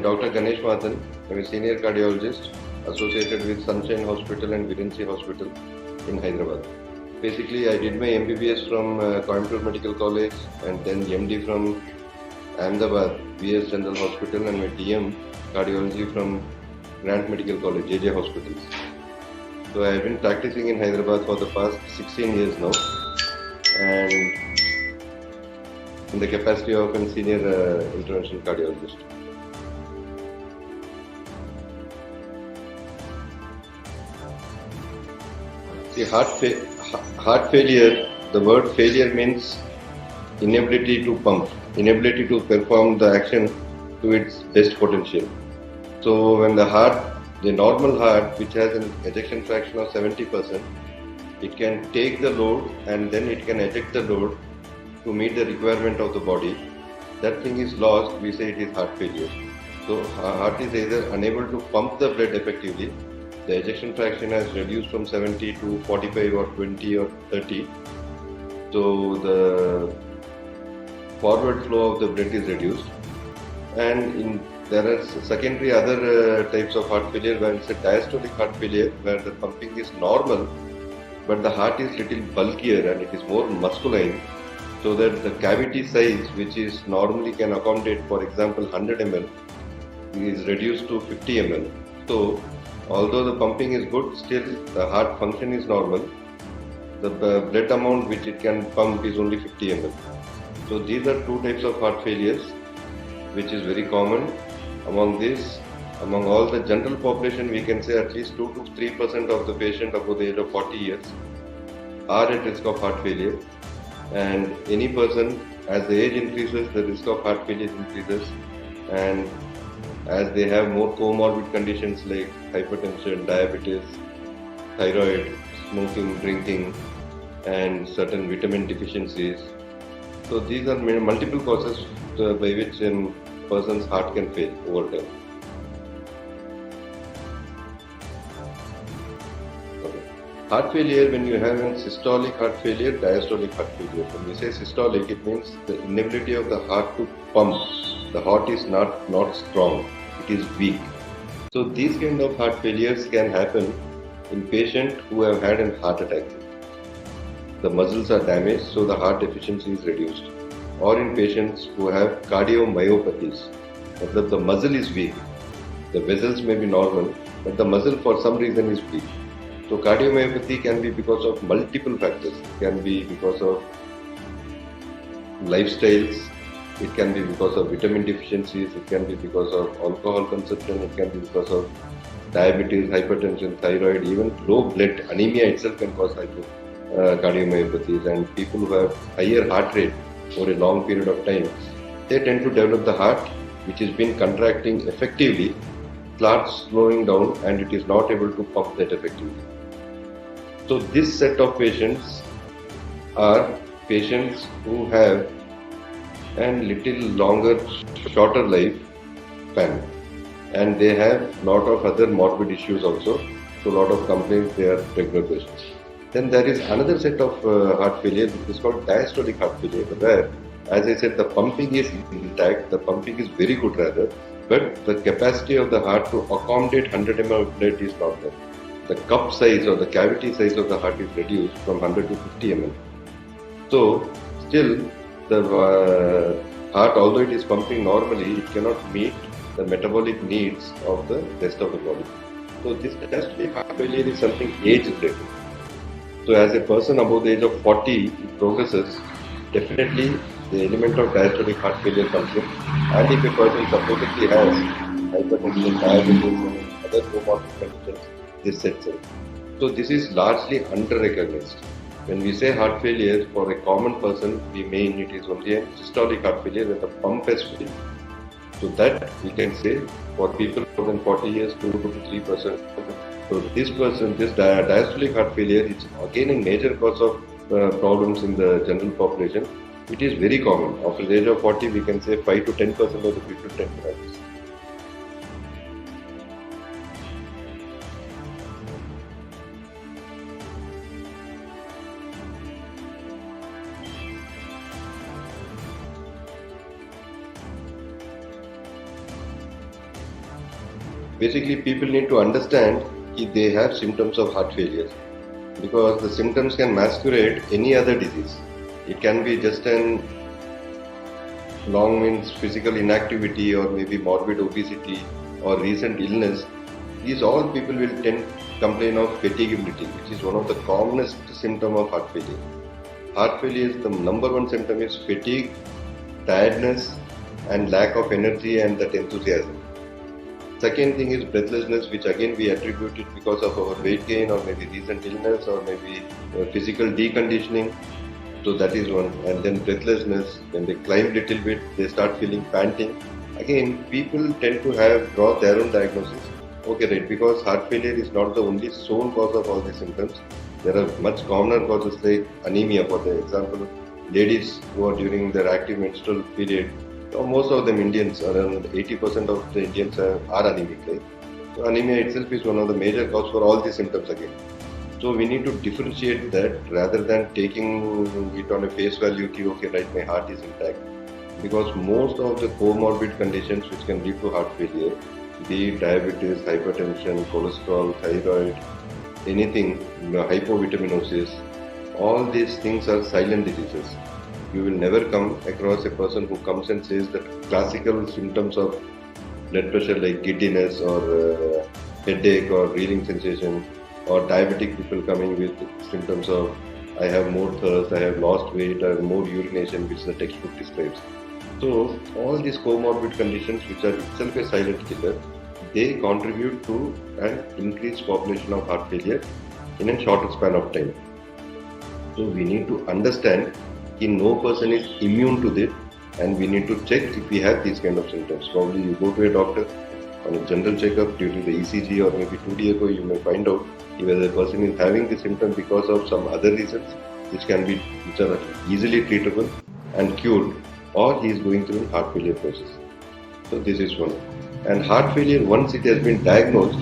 Dr. Ganesh Mathan. I'm a senior cardiologist associated with Sunshine Hospital and Virenci Hospital in Hyderabad. Basically, I did my MBBS from Coimbatore Medical College and then MD from Ahmedabad VS General Hospital and my DM cardiology from Grant Medical College, JJ Hospitals. So I have been practicing in Hyderabad for the past 16 years now, and in the capacity of a senior interventional cardiologist. See, heart failure, the word failure means inability to pump, inability to perform the action to its best potential. So when the normal heart, which has an ejection fraction of 70%, it can take the load and then it can eject the load to meet the requirement of the body. That thing is lost, we say it is heart failure. So heart is either unable to pump the blood effectively, the ejection fraction has reduced from 70 to 45 or 20 or 30. So the forward flow of the blood is reduced, and there are secondary other types of heart failure where it's a diastolic heart failure where the pumping is normal but the heart is little bulkier and it is more musculine, so that the cavity size, which is normally can accommodate, for example, 100 ml, is reduced to 50 ml. So although the pumping is good, still the heart function is normal. The blood amount which it can pump is only 50 ml. So these are two types of heart failures which is very common. Among all the general population, we can say at least 2 to 3% of the patient above the age of 40 years are at risk of heart failure, and any person, as the age increases, the risk of heart failure increases, and as they have more comorbid conditions like hypertension, diabetes, thyroid, smoking, drinking, and certain vitamin deficiencies. So these are multiple causes by which a person's heart can fail over time. Heart failure, when you have a systolic heart failure, diastolic heart failure. When we say systolic, it means the inability of the heart to pump. The heart is not strong, it is weak. So these kind of heart failures can happen in patients who have had a heart attack. The muscles are damaged, so the heart efficiency is reduced. Or in patients who have cardiomyopathies, that the muscle is weak. The vessels may be normal, but the muscle for some reason is weak. So cardiomyopathy can be because of multiple factors. It can be because of lifestyles, it can be because of vitamin deficiencies, it can be because of alcohol consumption, it can be because of diabetes, hypertension, thyroid, even low blood anemia itself can cause cardiomyopathies. And people who have higher heart rate for a long period of time, they tend to develop the heart which has been contracting effectively, starts slowing down, and it is not able to pump that effectively. So this set of patients are patients who have a little longer, shorter life span, and they have lot of other morbid issues also. So lot of complaints, they are regular patients. Then there is another set of heart failure which is called diastolic heart failure, where, as I said, the pumping is intact, the pumping is very good rather, but the capacity of the heart to accommodate 100 ml of blood is not there. The cup size or the cavity size of the heart is reduced from 100 to 50 ml. So still the heart, although it is pumping normally, it cannot meet the metabolic needs of the rest of the body. So this diastolic heart failure is something age related. So as a person above the age of 40 it progresses, definitely the element of diastolic heart failure comes in. And if a person supposedly has hypertension, diabetes, and other comorbid conditions, this sets in. So this is largely under-recognized. When we say heart failure, for a common person, we mean it is only a systolic heart failure where the pump has failed. So that we can say for people more than 40 years, 2 to 3%. So this diastolic heart failure is again a major cause of problems in the general population. It is very common. After the age of 40, we can say 5 to 10% of the people tend to have this. Basically, people need to understand if they have symptoms of heart failure, because the symptoms can masquerade any other disease. It can be just an long means physical inactivity or maybe morbid obesity or recent illness. These all people will tend to complain of fatiguability, which is one of the commonest symptom of heart failure. Heart failure is the number one symptom is fatigue, tiredness, and lack of energy and that enthusiasm. Second thing is breathlessness, which again we attribute it because of our weight gain or maybe recent illness or maybe physical deconditioning. So that is one. And then breathlessness, when they climb little bit, they start feeling panting. Again, people tend to draw their own diagnosis. Okay, right, because heart failure is not the only sole cause of all these symptoms. There are much commoner causes like anemia, for the example, ladies who are during their active menstrual period. Most of them Indians, around 80% of the Indians are anemic. Right? So anemia itself is one of the major cause for all these symptoms again. So we need to differentiate that rather than taking it on a face value, okay, right, my heart is intact. Because most of the comorbid conditions which can lead to heart failure, be it diabetes, hypertension, cholesterol, thyroid, anything, hypovitaminosis, all these things are silent diseases. You will never come across a person who comes and says that classical symptoms of blood pressure like giddiness or headache or reeling sensation, or diabetic people coming with symptoms of I have more thirst, I have lost weight, I have more urination, which the textbook describes. So all these comorbid conditions, which are itself a silent killer, they contribute to an increased population of heart failure in a shorter span of time. So we need to understand that no person is immune to this, and we need to check if we have these kind of symptoms. Probably you go to a doctor on a general checkup due to the ECG or maybe 2D echo, you may find out whether the person is having the symptom because of some other reasons which are easily treatable and cured, or he is going through a heart failure process. So this is one. And heart failure, once it has been diagnosed,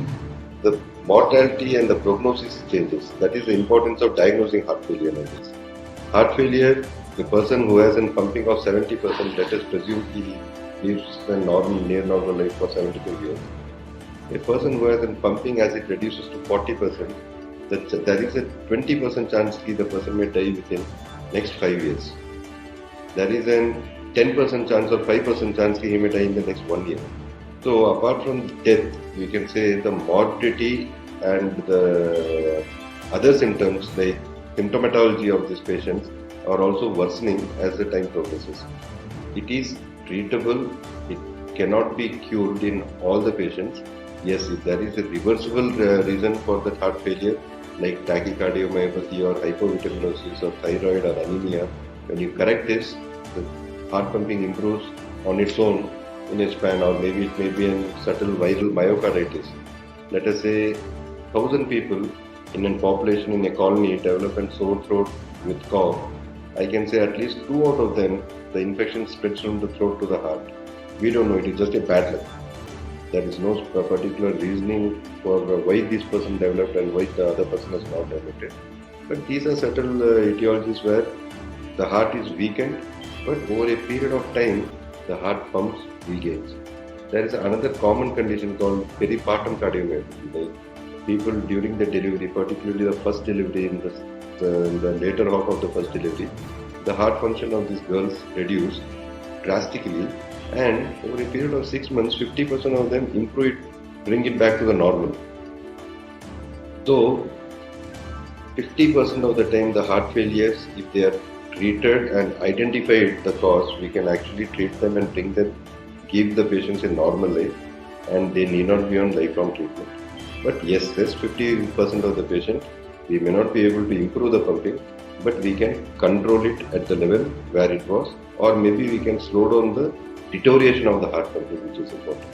the mortality and the prognosis changes. That is the importance of diagnosing heart failure like this. Heart failure, the person who has a pumping of 70%, let us presume he lives a near normal life for 75 years. A person who has a pumping, as it reduces to 40%, there is a 20% chance that the person may die within next 5 years. There is a 10% chance or 5% chance he may die in the next 1 year. So apart from death, we can say the morbidity and the other symptoms like symptomatology of these patients are also worsening as the time progresses. It is treatable, it cannot be cured in all the patients. Yes, if there is a reversible reason for the heart failure like tachycardiomyopathy or hypovitaminosis or thyroid or anemia, when you correct this, the heart pumping improves on its own in a span, or maybe it may be a subtle viral myocarditis. Let us say 1,000 people in a population in a colony develop a sore throat with cough. I can say at least 2 out of them, the infection spreads from the throat to the heart. We don't know, it is just a bad luck. There is no particular reasoning for why this person developed and why the other person has not developed it. But these are subtle etiologies where the heart is weakened, but over a period of time, the heart pumps regains. There is another common condition called peripartum cardiomyopathy. Like people during the delivery, particularly the first delivery in the later half of the first delivery, the heart function of these girls reduced drastically, and over a period of 6 months, 50% of them improve it, bring it back to the normal. So 50% of the time the heart failures, if they are treated and identified the cause, we can actually treat them and give the patients a normal life, and they need not be on lifelong treatment. But yes, there's 50% of the patient, we may not be able to improve the pumping, but we can control it at the level where it was, or maybe we can slow down the deterioration of the heart pumping, which is important.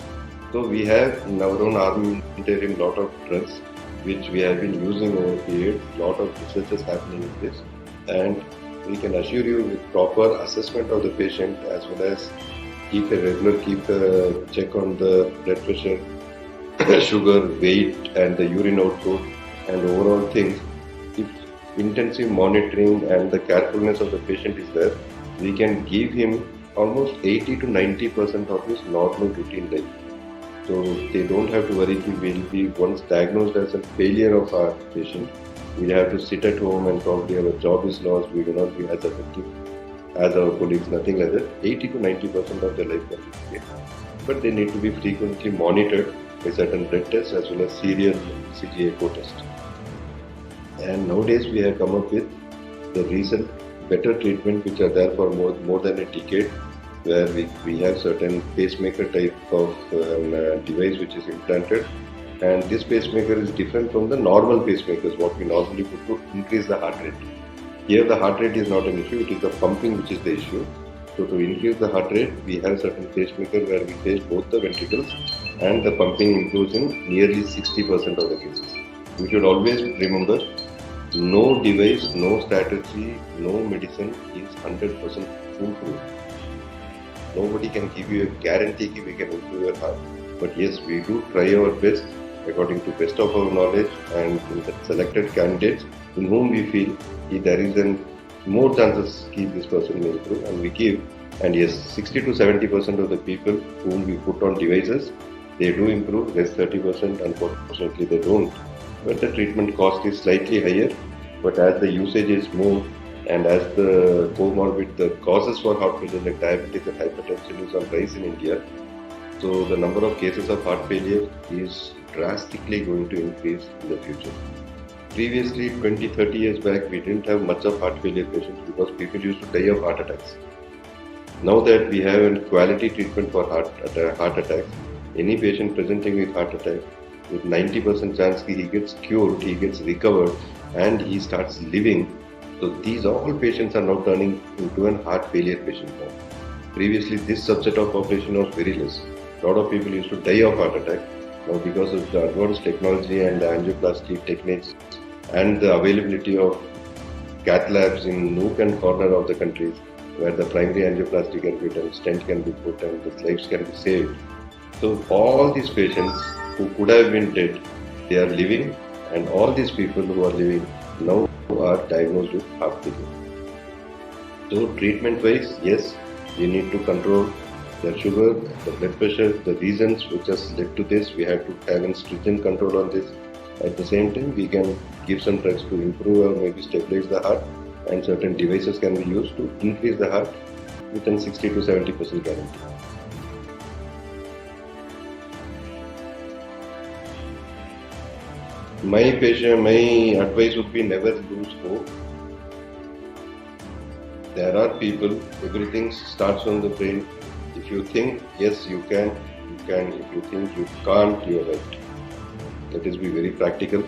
So we have in our own armamentarium lot of drugs which we have been using over the period. Lot of research is happening with this, and we can assure you with proper assessment of the patient, as well as keep a check on the blood pressure, sugar, weight, and the urine output and overall things. If intensive monitoring and the carefulness of the patient is there, we can give him almost 80 to 90% of his normal routine life. So they don't have to worry if we'll be once diagnosed as a failure of our patient, we have to sit at home and probably our job is lost, we will not be as effective as our colleagues, nothing like that. 80 to 90% of their life can be saved. But they need to be frequently monitored by certain blood tests as well as serial ECG echo test. And nowadays we have come up with the recent better treatment which are there for more than a decade, where we have certain pacemaker type of device which is implanted, and this pacemaker is different from the normal pacemakers what we normally put to increase the heart rate. Here the heart rate is not an issue, it is the pumping which is the issue. So to increase the heart rate, we have certain pacemaker where we place both the ventricles and the pumping improves in nearly 60% of the cases. We should always remember, no device, no strategy, no medicine is 100% foolproof. Nobody can give you a guarantee that we can improve your heart. But yes, we do try our best according to best of our knowledge and in the selected candidates in whom we feel there is more chances that this person may improve, and we give. And yes, 60 to 70% of the people whom we put on devices, they do improve. Rest 30% unfortunately they don't. But the treatment cost is slightly higher. But as the usage is more, and as the the causes for heart failure like diabetes and hypertension is on rise in India, so the number of cases of heart failure is drastically going to increase in the future. Previously, 20-30 years back, we didn't have much of heart failure patients because people used to die of heart attacks. Now that we have a quality treatment for heart attacks, any patient presenting with heart attack, with 90% chance he gets cured, he gets recovered, and he starts living. So these all patients are now turning into a heart failure patient now. Previously, this subset of population was very less. A lot of people used to die of heart attack. Now because of the advanced technology and the angioplasty techniques and the availability of cath labs in nook and corner of the countries where the primary angioplasty can be done, stent can be put, and the lives can be saved. So all these patients who could have been dead, they are living, and all these people who are living now are diagnosed with heart failure. So treatment wise, yes, we need to control the sugar, the blood pressure, the reasons which has led to this, we have to have a stringent control on this. At the same time, we can give some drugs to improve or maybe stabilize the heart, and certain devices can be used to increase the heart within 60 to 70% guarantee. My advice would be never lose hope. There are people, everything starts from the brain. If you think yes you can, you can. If you think you can't, you are right. Let us be very practical.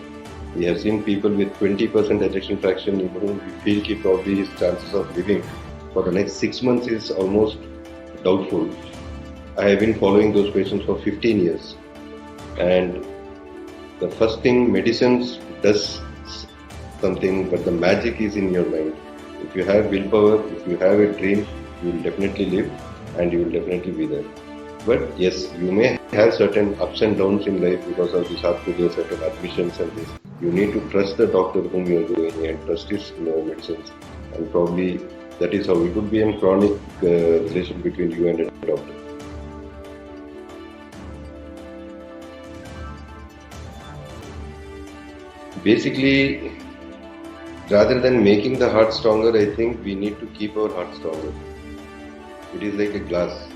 We have seen people with 20% ejection fraction in whom we feel probably his chances of living for the next 6 months is almost doubtful. I have been following those patients for 15 years, and the first thing, medicines does something, but the magic is in your mind. If you have willpower, if you have a dream, you will definitely live and you will definitely be there. But yes, you may have certain ups and downs in life because of this heart failure, certain admissions and this. You need to trust the doctor whom you are doing and trust his medicines, and probably that is how it would be a chronic relation between you and a doctor. Basically, rather than making the heart stronger, I think we need to keep our heart stronger. It is like a glass.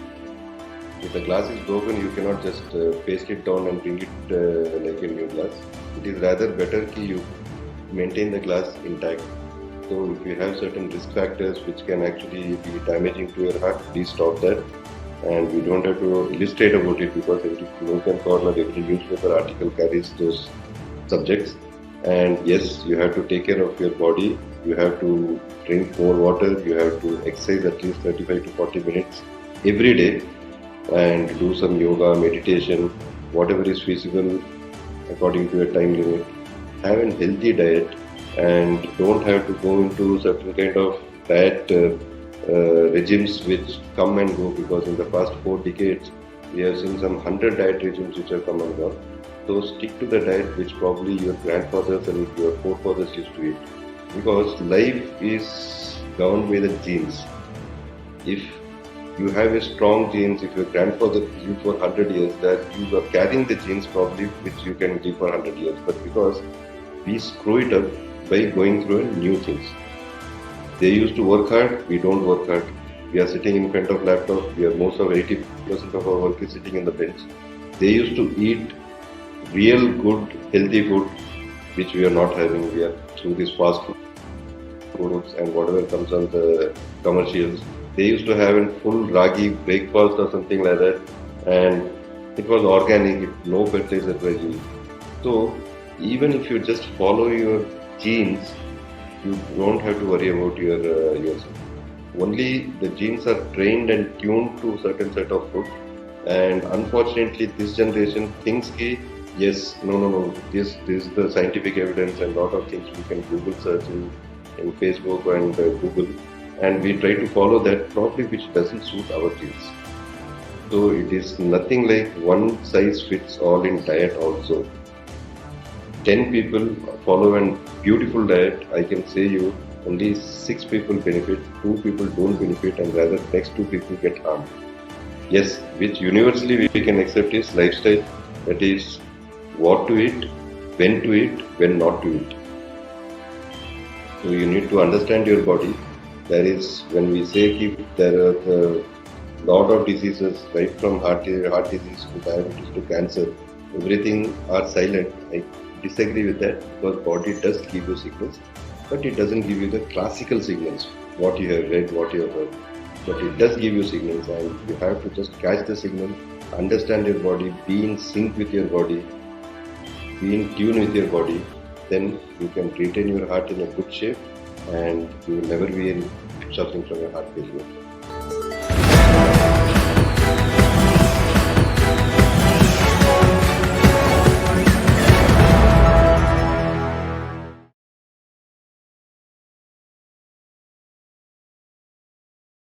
If the glass is broken, you cannot just paste it down and bring it like a new glass. It is rather better that you maintain the glass intact. So if you have certain risk factors which can actually be damaging to your heart, please stop that. And we don't have to illustrate about it because every nook and corner, every newspaper article carries those subjects. And yes, you have to take care of your body. You have to drink more water. You have to exercise at least 35 to 40 minutes every day, and do some yoga, meditation, whatever is feasible according to your time limit. Have a healthy diet, and don't have to go into certain kind of diet regimes which come and go, because in the past 4 decades we have seen some 100 diet regimes which have come and gone. So stick to the diet which probably your grandfathers and your forefathers used to eat, because life is governed by the genes. If You have a strong genes. If your grandfather lived for 100 years, that you are carrying the genes probably which you can live for 100 years. But because we screw it up by going through new things. They used to work hard, we don't work hard. We are sitting in front of laptop, we are most of 80% of our work is sitting in the bench. They used to eat real good, healthy food, which we are not having. We are through these fast foods and whatever comes on the commercials. They used to have a full ragi breakfast or something like that, and it was organic, no fertilizer were used. So even if you just follow your genes, you don't have to worry about yourself. Only the genes are trained and tuned to certain set of food, and unfortunately, this generation thinks that yes, no. This is the scientific evidence, and lot of things we can Google search in Facebook and Google, and we try to follow that probably which doesn't suit our genes. So it is nothing like one size fits all in diet also. 10 people follow a beautiful diet, I can say you only 6 people benefit, 2 people don't benefit, and rather next 2 people get harmed. Yes, which universally we can accept is lifestyle, that is what to eat, when not to eat. So you need to understand your body. There is, when we say keep, there are a lot of diseases, right from heart disease to diabetes to cancer, everything are silent. I disagree with that because body does give you signals, but it doesn't give you the classical signals, what you have read, what you have heard. But it does give you signals, and you have to just catch the signal, understand your body, be in sync with your body, be in tune with your body, then you can retain your heart in a good shape and you will never be suffering from a heart failure.